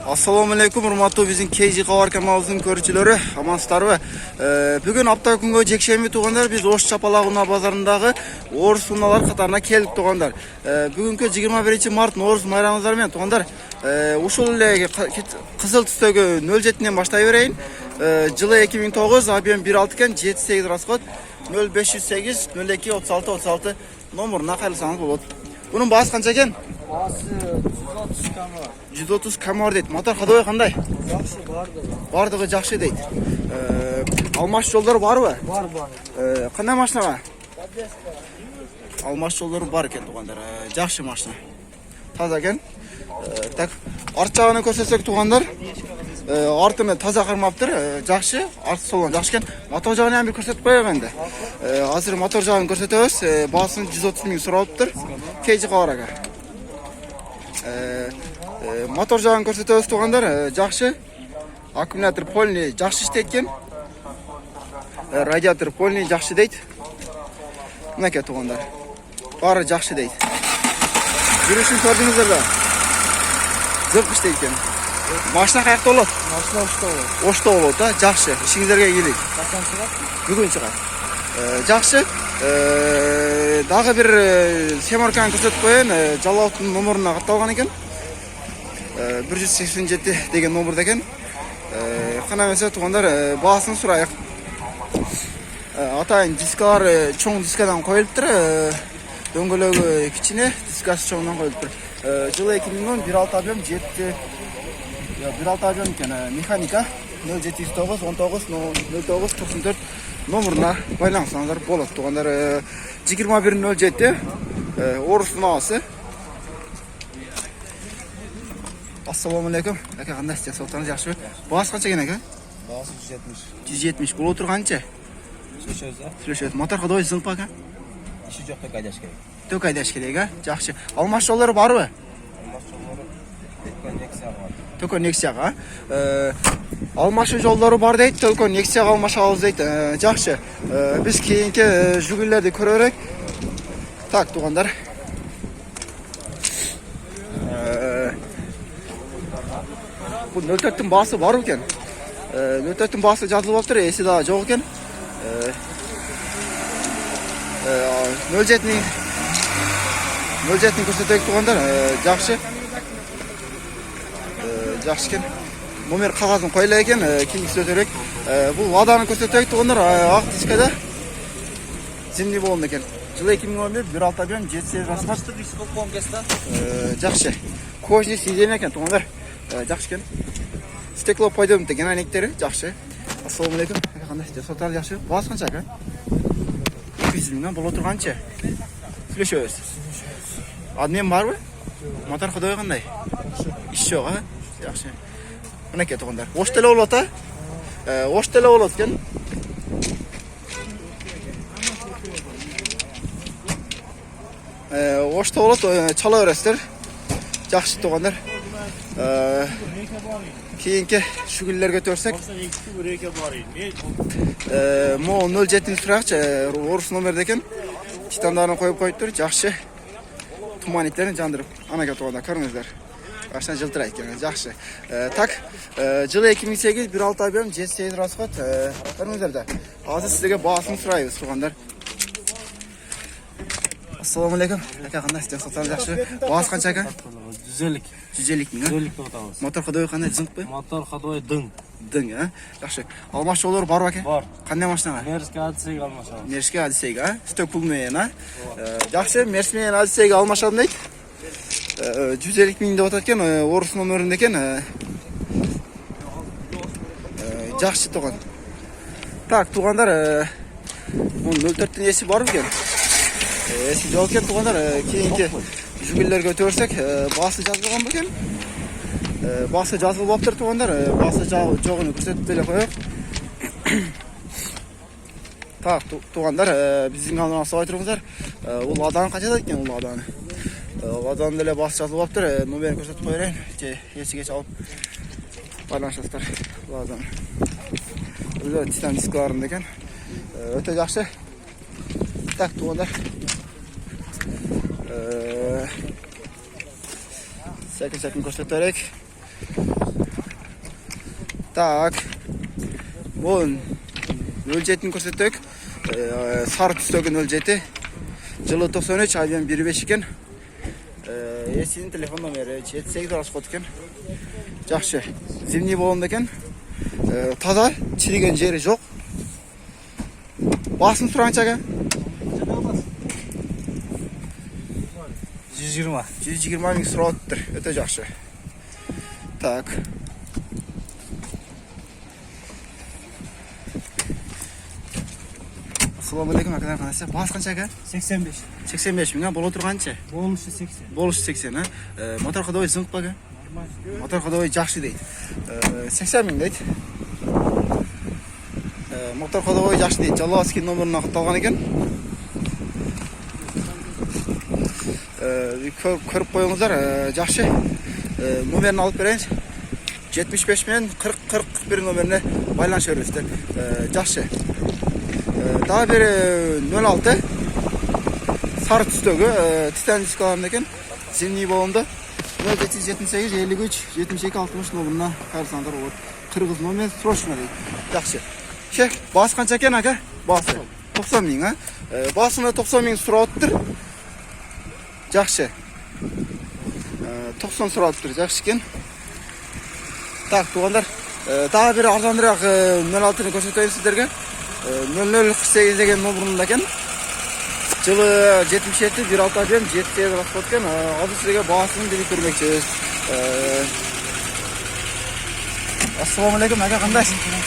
Assalamu alaikum, urmatlı bizim KG Kavar kanalımızın görücüleri, amansızlarыбы. Bugün hafta күнгө жекшемби тугандар, biz Ош Чапалак базарындагы орус суналар катарына келдик тугандар. Бүгүнкү 21 март Нооруз майрамыңыздар менен тугандар. Ушул эле кызыл түстөгү 07ден баштай берейин. Жылы 2009, объем 1.6 экен, 7.8 расход 0508 02 36 36 номуруна кайрылсаңыз болот. Bunun baası kança eкен? Baası 130 kamar. 130 kamar deydi. Motor kadoy kanday? Жақсы барды. Bardığı жақшы deydi. Almaş yolları var mı? Бар. Qanday maşina? Almaş yolları var eken tuğanlar. Жақшы maşina. Taza eken. Tak art жағını көрсетсек туғандар. Артыны таза қармаптыр. Жақшы. Арты солған жақшы кен. Мотор жағын бір көрсетіп қояйық енді. Азыр мотор жағын көрсетеміз. Басын 130 мың сұралыптыр. KG Kavar aka. Мотор жағын көрсетеміз туғандар. Жақшы. Аккумулятор полный жақшы іштейді. Радиатор полный жақшы дейді. Мынакей туғандар. Бары жақшы дейді. Жүрішін көрдіңіздер бе? Зырқ іштейді. Машина қаяқта болады? Машина Ошта болады. Ошта болады да, жақшы. İşіңіздерге келейік. Қашан шығады? Бүгін шығады. Жақшы. Дағы бір семарканы көрсетіп қойын. Жалауттың номерына қатталған екен. 187 деген номерде екен. Қана мәсе туғандар бағасын сұрайық. Атайын дискалар чоң дискадан қойылыптыр. Дөңгөлөгү кичине, дискасы чоңдан қойылыптыр. Жылы 2010 1.6 объем 1.6 объем екен. Механика 0709 19 09 94 номерына байланысаңыздар болады туғандар. 2107 орыс науасы. Ассаламу алейкум. Әке қандай істен соқтаңыз жақшы бе? Бағасы қанша екен әке? Бағасы 170. Бұл отырғанша? Сүлешөз. Мотор қадой зыңқ па әке? İşi жоқ тек айдаш керек. Тек айдаш керек, ә? Жақшы. Алмаш жолдары бар бі? Алмаш жолдары Текон Нексияға бар. Текон Нексияға. Алмашы жолдары бар дейді, Текон Нексияға алмаш алыз дейді. Жақшы. Біз кейінгі жүгілерді көререк. Так, туғандар. Бұл 04-тің басы бар екен. 04-тің басы жазылып аптыр, есі да жоқ екен. 07-ні көрсетейік туғандар. Жақшы. Жақшы екен. Номер қағазын қойла екен, кейін көрсетейік. Бұл ладаны көрсетейік туғандар. Ақ дискада зимний болын екен. Жылы 2011 1.6 объем 7.8 расход. Жақшы. Кожный сиденье екен туғандар. Жақшы екен. Стекло пойдым деген әйнектері. Жақшы. Ассаламу алейкум. Қандай істе сотар жақшы. Бағасы қанша әке? 200 мыңнан бұл отырғанша. Сүлешөз. Адмен бар бі? Мотор қадой қандай? Іш жоқ, ә? Жақшы. Мінеке тұғындар. Ош теле олады, ә? Ош теле олады кен. Ошта олады, чала өрестер. Жақшы тұғындар. Кейінке шүгілерге төрсек. Мо 07 сұрақшы, орыс номерде екен. Титандарын қойып тұр, жақшы. Туманиттерін жандырып, анаға туғанда көріңіздер. Ашынан жылтыр айткен, жақшы. Так, жылы 2008 1.6 объем 7.8 расход. Көріңіздер де. Азы сіздерге бағасын сұрайыз туғандар. Ассаламу алейкум. Әке қандай істен сатқан жақшы. Бағасы қанша әке? 150. 150 мың, ә? 150 тұғытамыз. Мотор қадой қандай зыңқ бі? Мотор қадой дың. Дың, ә? Жақшы. Алмаш жолдары бар ба әке? Бар. Қандай машинаға? Мерске Адисейге алмашамыз. Мерске Адисейге, ә? Стөк пулмен, ә? Жақшы, Мерсмен Адисейге алмашадым дейді. 150 мың деп отат екен, орыс номерінде екен. Жақшы туған. Так, туғандар, 04-тің есі бар екен. Есі жоқ екен туғандар, кейінгі жүгілерге төрсек, басы жазылған екен. Басы жазылып аптыр туғандар, басы жоғыны көрсетіп беле қойық. Так, туғандар, біздің алдын асып айтырыңыздар. Ол адан қачады екен, ол аданы. Ладан деле басы жазылып аптыр, номерін көрсетіп қойырайын. Есіге чалып байланышастар. Ладан. Бұл титан дискаларында екен. Өте жақшы. Так, туғандар. Sekin sekin koşturtarak Так. Bu 07'ni көрсөтөк. Сары түстөгү 07. Жылы 93, айбен 15 экен. Эсинин телефон номери 78 расход экен. Жакшы. Зимний болом экен. Таза, чириген жери жок. Басын сураңчы ака? 120. 120 миң сураттыр. Өтө жакшы. Так. Assalamu alaikum arkadaşlar. Bas kança aka? 85. 85 миң, боло турганчы? Болмушу 80. Болушу 80, а? Мотор ходовой зыңк бага? Мотор ходовой жакшы дейт. 80 миң дейт. Мотор ходовой жакшы дейт. Жаловский номерине катталган экен. Көрүп коюңуздар, жакшы. Номерин алып берейинчи. 75 менен 40-41 номерине байланыша бересиздер. Жакшы. Daha bir 06 sarı tüstөгü titan diskalarında eкен. Zimni bolonda 0778 53 72 60 номеріне қарсаңдар olur. Kırgız номер срочно дейді. Жақсы. Ше, басы қанша екен ака? Басы 90 миң, а? Басына 90 миң сұратыптыр. Жақсы. 90 сұратыптыр, жақсы екен. Так, туғандар. Daha bir арзанырақ 06-ны көрсөтөйүн сіздерге. 0048 деген номерінде екен. Жылы 77 1.6 дем 7 расход екен. Азыр сізге басын деп көрмекчибиз. Ассаламу алейкум ака, кандай?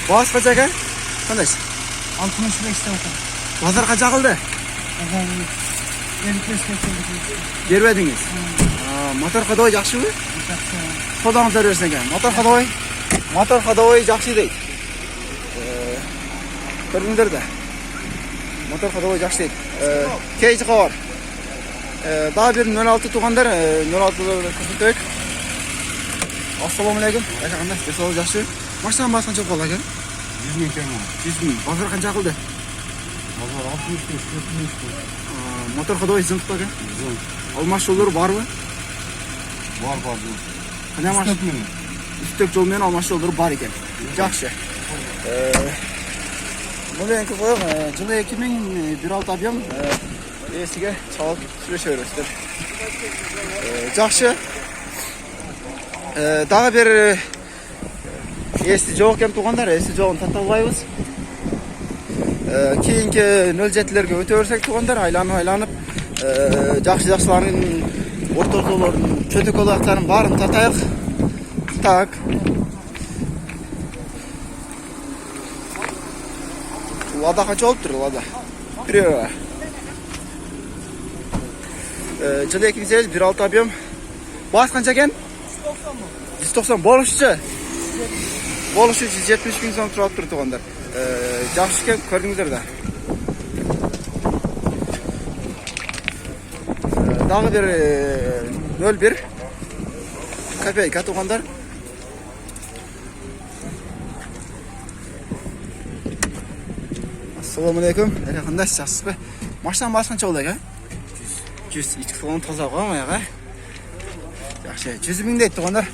Бас қанша ака? Кандай? 65 те отыр. Базар қанша кылды? Бербедиңиз? Мотор ходовой жакшыбы? Содаңыздар берсин экен. Мотор ходовой жакшы дейт. Көрдүңдөр да. Мотор ходовой жакшы дейт. Кейжи кабар. Daha bir 06 тугандар, 06'ды көрсөтөйүк. Ассаламу алейкум. Ака кандай? Бесоо жакшы. Машина басы канча болду ака? 100 миң теңге. 100 миң. Базар канча кылды? Базар 65 миң. Мотор ходовой зыңк ака? Зыңк. Алмаш жолдору барбы? Бар. Кандай машина? Үстөк жол менен алмаш жолдору бар экен. Жакшы. Бұл енкі қойық, жылы 2001 объем есіге чалып сүреше өрістір. Жақшы. Дағы бір есі жоқ кен туғандар, есі жоғын татталбайбыз. Кейінгі 07-лерге өте өрсек туғандар, айланып, жақшыларын, ортортоларын, чөтік олақтарын барын тартайық. Так. Lada kaç olup durur Lada? Priora. Жылы 2008 1.6 объем. Bas kança eken? 190 болушчу. Болушу 170 миң сом турап тур тугандар. Жакшы экен, көрдүңүздөр да. Дагы бир 01 копейка тугандар. Assalamu alaikum. Aka kandaysiz, yaxshisiz? Mashinaning basi qancha bo'ldi aka? 100. Ichki salon toza qo'yma aka. Yaxshi. 100 ming deydi tuğanlar.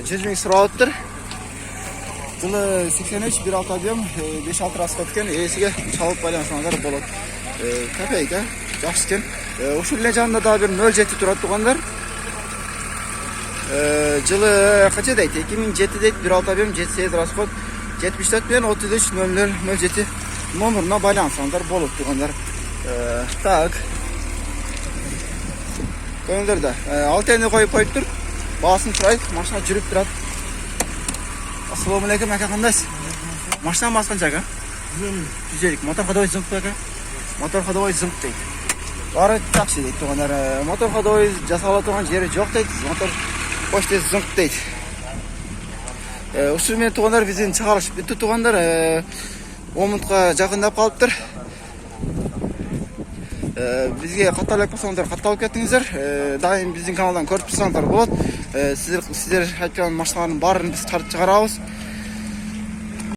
100 ming so'rayaptir. Жылы 83 1.6 объем 5-6 расход ekan. Esiga chalib baylansanlar bo'ladi. Kopeyka. Yaxshi ekan. O'sha janында da bir 07 turadi tuğanlar. Жылы qancha deydi? 2007 deydi 1.6 объем 7-8 расход 74 bilan 33 0007 номеріне байлансаңдар болып тұрғандар. Так. Көріңдер да. 6 айны қойып тұр. Басын тұрайық. Машина жүріп тұрады. Ассаламу алейкум ака, қандайсыз? Машина басы қанша ака? 150. Мотор ходовой зыңқ па ака? Мотор ходовой зыңқ дейді. Бары жақсы дейді тұрғандар. Мотор ходовой жасала тұрған жері жоқ дейді. Мотор почте зыңқ дейді. Ушумен тұрғандар бізден шығарышып бітті тұрғандар. 10 минутқа жақындап қалыптыр. Бізге қатталып қосаңдар, қатталып кеттіңіздер. Дайым біздің каналдан көріп тұрсаңдар болады. Сіздер айтқан машиналардың барын біз тартып шығарамыз.